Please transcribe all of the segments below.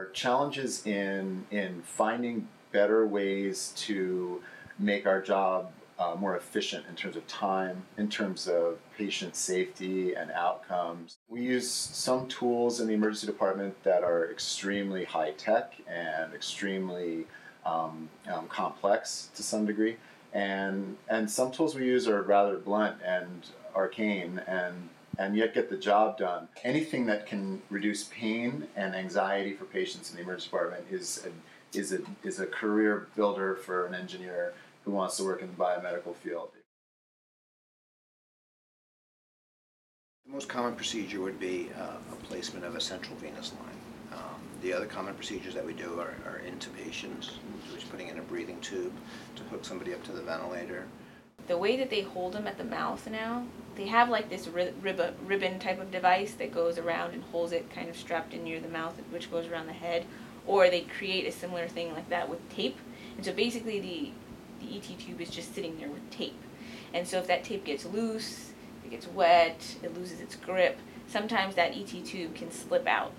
are challenges in finding better ways to make our job more efficient in terms of time, in terms of patient safety and outcomes. We use some tools in the emergency department that are extremely high tech and extremely complex to some degree. And some tools we use are rather blunt and arcane and yet get the job done. Anything that can reduce pain and anxiety for patients in the emergency department is a career builder for an engineer who wants to work in the biomedical field. The most common procedure would be a placement of a central venous line. The other common procedures that we do are intubations, which is putting in a breathing tube to hook somebody up to the ventilator. The way that they hold them at the mouth now, they have like this ribbon type of device that goes around and holds it kind of strapped in near the mouth, which goes around the head, or they create a similar thing like that with tape. And so basically the ET tube is just sitting there with tape. And so if that tape gets loose, it gets wet, it loses its grip, sometimes that ET tube can slip out.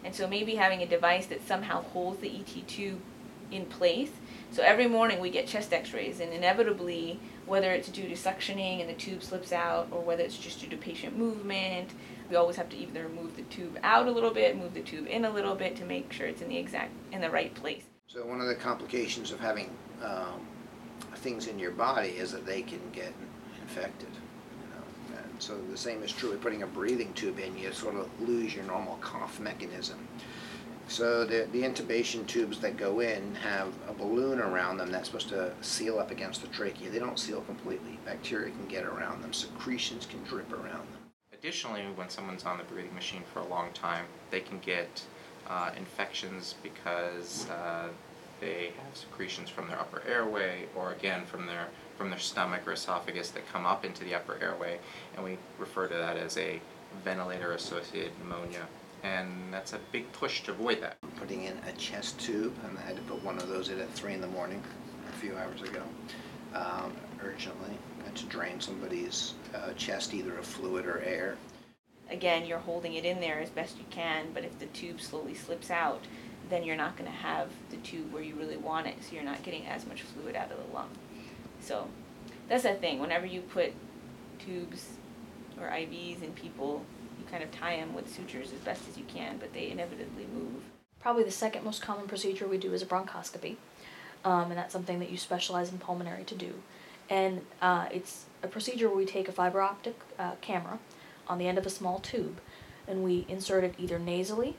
And so maybe having a device that somehow holds the ET tube in place. So every morning we get chest x-rays, and inevitably, whether it's due to suctioning and the tube slips out, or whether it's just due to patient movement, we always have to either move the tube out a little bit, move the tube in a little bit to make sure it's in the right place. So one of the complications of having things in your body is that they can get infected. And so the same is true with putting a breathing tube in. You sort of lose your normal cough mechanism. So the intubation tubes that go in have a balloon around them that's supposed to seal up against the trachea. They don't seal completely. Bacteria can get around them. Secretions can drip around them. Additionally, when someone's on the breathing machine for a long time, they can get infections because they have secretions from their upper airway, or again from their stomach or esophagus that come up into the upper airway, and we refer to that as a ventilator-associated pneumonia. And that's a big push to avoid that. Putting in a chest tube, and I had to put one of those in at 3 in the morning a few hours ago, urgently, and to drain somebody's chest, either of fluid or air. Again, you're holding it in there as best you can, but if the tube slowly slips out, then you're not going to have the tube where you really want it, so you're not getting as much fluid out of the lung. So that's the thing. Whenever you put tubes or IVs in people, you kind of tie them with sutures as best as you can, but they inevitably move. Probably the second most common procedure we do is a bronchoscopy, and that's something that you specialize in pulmonary to do. And it's a procedure where we take a fiber optic camera on the end of a small tube, and we insert it either nasally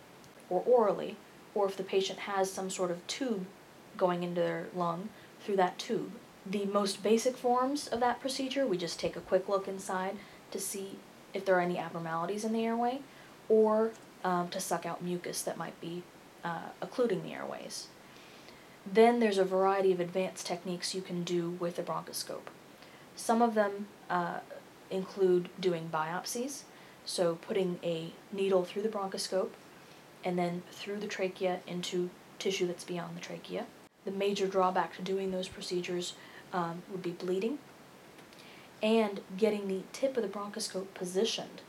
or orally, or if the patient has some sort of tube going into their lung, through that tube. The most basic forms of that procedure, we just take a quick look inside to see if there are any abnormalities in the airway, or to suck out mucus that might be occluding the airways. Then there's a variety of advanced techniques you can do with a bronchoscope. Some of them include doing biopsies, so putting a needle through the bronchoscope and then through the trachea into tissue that's beyond the trachea. The major drawback to doing those procedures would be bleeding and getting the tip of the bronchoscope positioned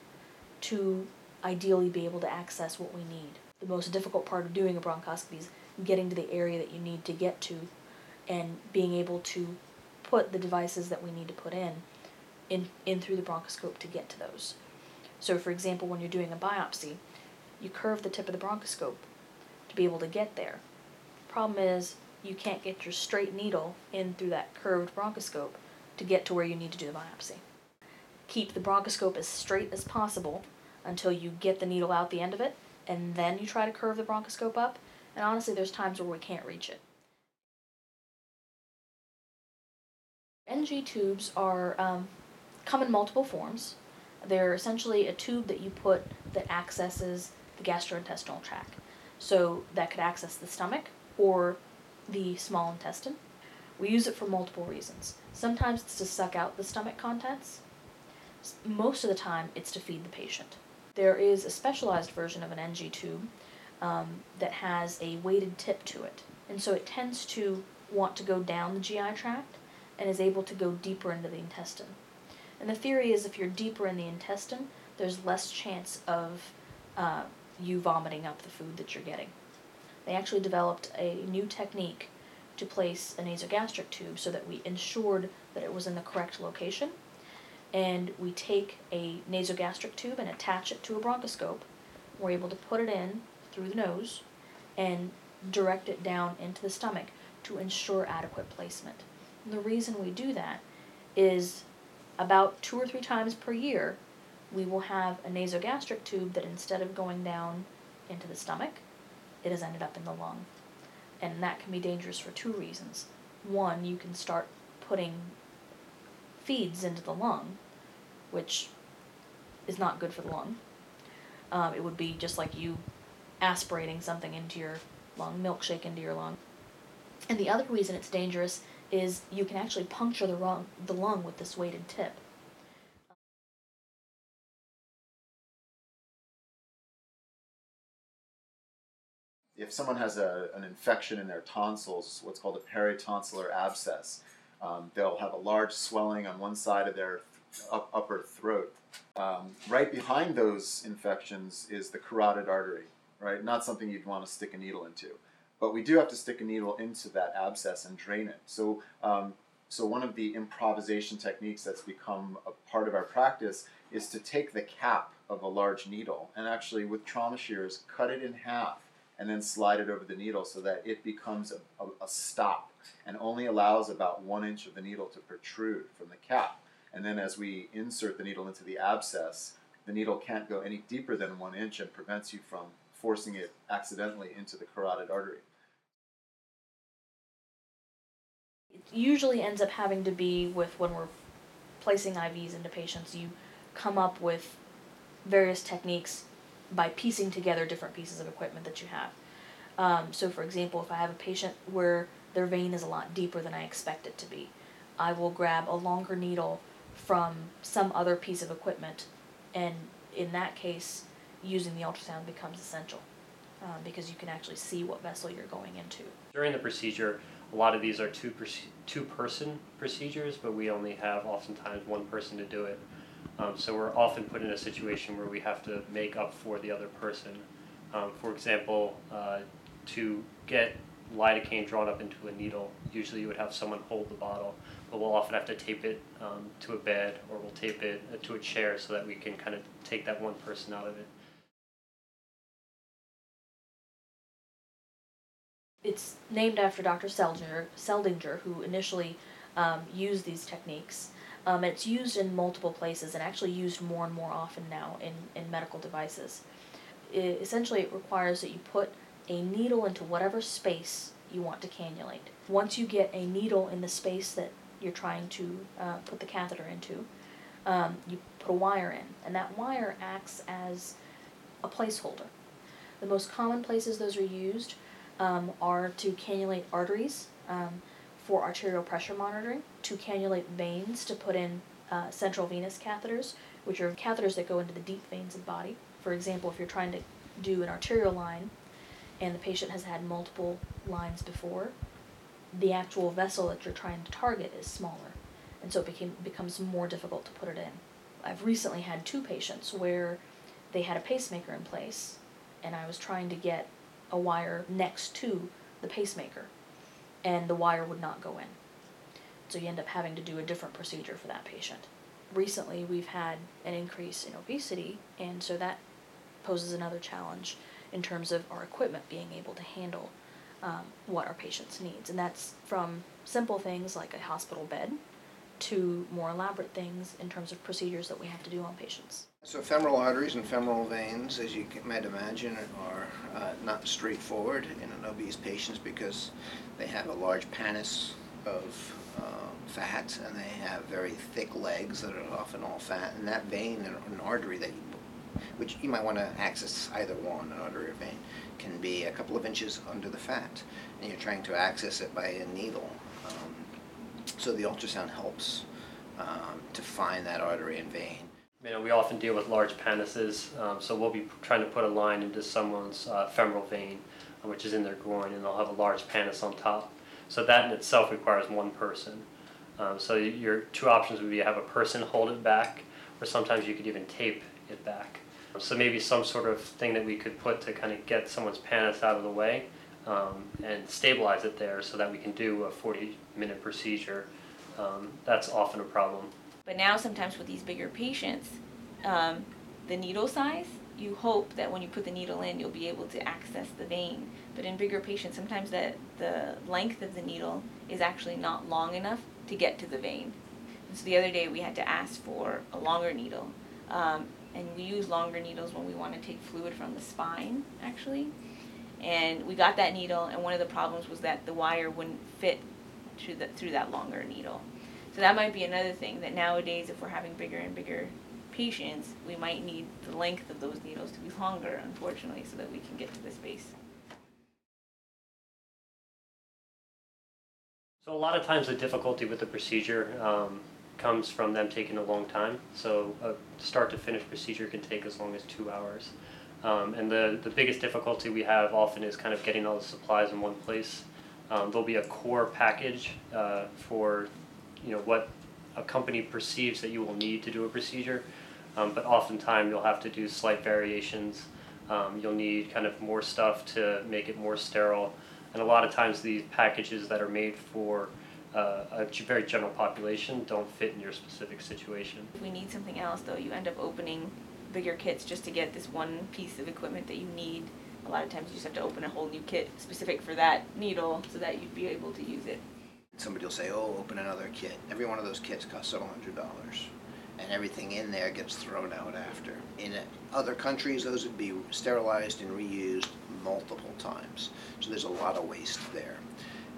to ideally be able to access what we need. The most difficult part of doing a bronchoscopy is getting to the area that you need to get to and being able to put the devices that we need to put in through the bronchoscope to get to those. So for example, when you're doing a biopsy, you curve the tip of the bronchoscope to be able to get there. Problem is, you can't get your straight needle in through that curved bronchoscope to get to where you need to do the biopsy. Keep the bronchoscope as straight as possible until you get the needle out the end of it, and then you try to curve the bronchoscope up, and honestly there's times where we can't reach it. NG tubes come in multiple forms. They're essentially a tube that you put that accesses the gastrointestinal tract. So that could access the stomach or the small intestine. We use it for multiple reasons. Sometimes it's to suck out the stomach contents. Most of the time it's to feed the patient. There is a specialized version of an NG tube that has a weighted tip to it. And so it tends to want to go down the GI tract and is able to go deeper into the intestine. And the theory is if you're deeper in the intestine, there's less chance of you vomiting up the food that you're getting. they actually developed a new technique to place a nasogastric tube so that we ensured that it was in the correct location. And we take a nasogastric tube and attach it to a bronchoscope. We're able to put it in through the nose and direct it down into the stomach to ensure adequate placement. And the reason we do that is about 2 or 3 times per year, we will have a nasogastric tube that instead of going down into the stomach, it has ended up in the lung. And that can be dangerous for 2 reasons. One, you can start putting feeds into the lung, which is not good for the lung. It would be just like you aspirating something into your lung, milkshake into your lung. And the other reason it's dangerous is you can actually puncture the lung with this weighted tip. If someone has an infection in their tonsils, what's called a peritonsillar abscess, they'll have a large swelling on one side of their upper throat. Right behind those infections is the carotid artery, right? Not something you'd want to stick a needle into. But we do have to stick a needle into that abscess and drain it. So one of the improvisation techniques that's become a part of our practice is to take the cap of a large needle and actually with trauma shears cut it in half and then slide it over the needle so that it becomes a stop and only allows about 1 inch of the needle to protrude from the cap. And then as we insert the needle into the abscess, the needle can't go any deeper than 1 inch and prevents you from forcing it accidentally into the carotid artery. It usually ends up having to be with when we're placing IVs into patients, you come up with various techniques by piecing together different pieces of equipment that you have. So for example, if I have a patient where their vein is a lot deeper than I expect it to be, I will grab a longer needle from some other piece of equipment, and in that case, using the ultrasound becomes essential because you can actually see what vessel you're going into. During the procedure, a lot of these are two-person procedures, but we only have oftentimes one person to do it. So we're often put in a situation where we have to make up for the other person. For example, to get lidocaine drawn up into a needle, usually you would have someone hold the bottle, but we'll often have to tape it to a bed, or we'll tape it to a chair so that we can kind of take that one person out of it. It's named after Dr. Seldinger, who initially used these techniques. It's used in multiple places and actually used more and more often now in medical devices. Essentially, it requires that you put a needle into whatever space you want to cannulate. Once you get a needle in the space that you're trying to put the catheter into, you put a wire in, and that wire acts as a placeholder. The most common places those are used are to cannulate arteries for arterial pressure monitoring, to cannulate veins to put in central venous catheters, which are catheters that go into the deep veins of the body. For example, if you're trying to do an arterial line and the patient has had multiple lines before, the actual vessel that you're trying to target is smaller, and so it becomes more difficult to put it in. I've recently had 2 patients where they had a pacemaker in place, and I was trying to get a wire next to the pacemaker, and the wire would not go in. So you end up having to do a different procedure for that patient. Recently, we've had an increase in obesity, and so that poses another challenge in terms of our equipment being able to handle what our patients needs. And that's from simple things like a hospital bed to more elaborate things in terms of procedures that we have to do on patients. So femoral arteries and femoral veins, as you might imagine, are not straightforward in an obese patient because they have a large pannus of fat, and they have very thick legs that are often all fat, and that vein or an artery which you might want to access either one, an artery or vein, can be a couple of inches under the fat, and you're trying to access it by a needle. So the ultrasound helps to find that artery and vein. You know, we often deal with large pannuses, so we'll be trying to put a line into someone's femoral vein, which is in their groin, and they'll have a large pannus on top. So that in itself requires one person. So your 2 options would be to have a person hold it back, or sometimes you could even tape it back. So maybe some sort of thing that we could put to kind of get someone's pannus out of the way and stabilize it there so that we can do a 40-minute procedure. That's often a problem. But now sometimes with these bigger patients, the needle size, you hope that when you put the needle in, you'll be able to access the vein. But in bigger patients, sometimes the length of the needle is actually not long enough to get to the vein. And so the other day we had to ask for a longer needle. And we use longer needles when we want to take fluid from the spine, actually. And we got that needle, and one of the problems was that the wire wouldn't fit through that longer needle. So that might be another thing, that nowadays if we're having bigger and bigger patients, we might need the length of those needles to be longer, unfortunately, so that we can get to the space. So a lot of times the difficulty with the procedure comes from them taking a long time. So a start to finish procedure can take as long as 2 hours. And the biggest difficulty we have often is kind of getting all the supplies in one place. There'll be a core package for what a company perceives that you will need to do a procedure, but oftentimes you'll have to do slight variations. You'll need kind of more stuff to make it more sterile, and a lot of times these packages that are made for a very general population don't fit in your specific situation. If we need something else, though, you end up opening bigger kits just to get this one piece of equipment that you need. A lot of times you just have to open a whole new kit specific for that needle so that you'd be able to use it. Somebody will say, oh, open another kit. Every one of those kits costs several $100, and everything in there gets thrown out after. In other countries, those would be sterilized and reused multiple times. So there's a lot of waste there.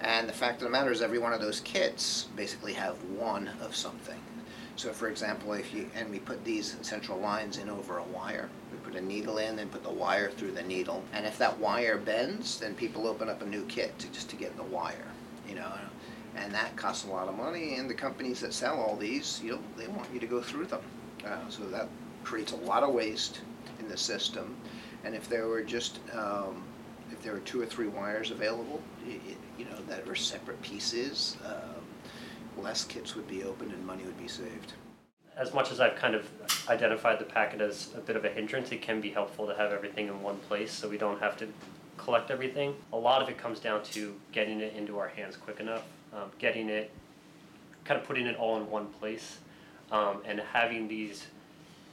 And the fact of the matter is every one of those kits basically have one of something. So for example, we put these central lines in over a wire. We put a needle in, then put the wire through the needle. And if that wire bends, then people open up a new kit just to get the wire, and that costs a lot of money, and the companies that sell all these, they want you to go through them. So that creates a lot of waste in the system. And if there were just, if there were 2 or 3 wires available, that were separate pieces, less kits would be opened and money would be saved. As much as I've kind of identified the packet as a bit of a hindrance, it can be helpful to have everything in one place so we don't have to collect everything. A lot of it comes down to getting it into our hands quick enough, putting it all in one place, and having these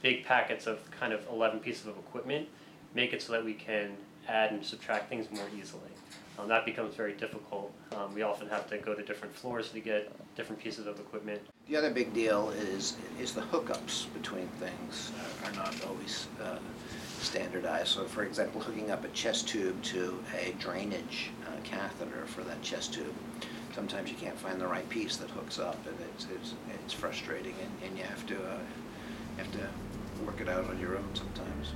big packets of kind of 11 pieces of equipment make it so that we can add and subtract things more easily. That becomes very difficult. We often have to go to different floors to get different pieces of equipment. The other big deal is the hookups between things are not always standardized. So for example, hooking up a chest tube to a drainage catheter for that chest tube, sometimes you can't find the right piece that hooks up, and it's frustrating, and you have to work it out on your own sometimes.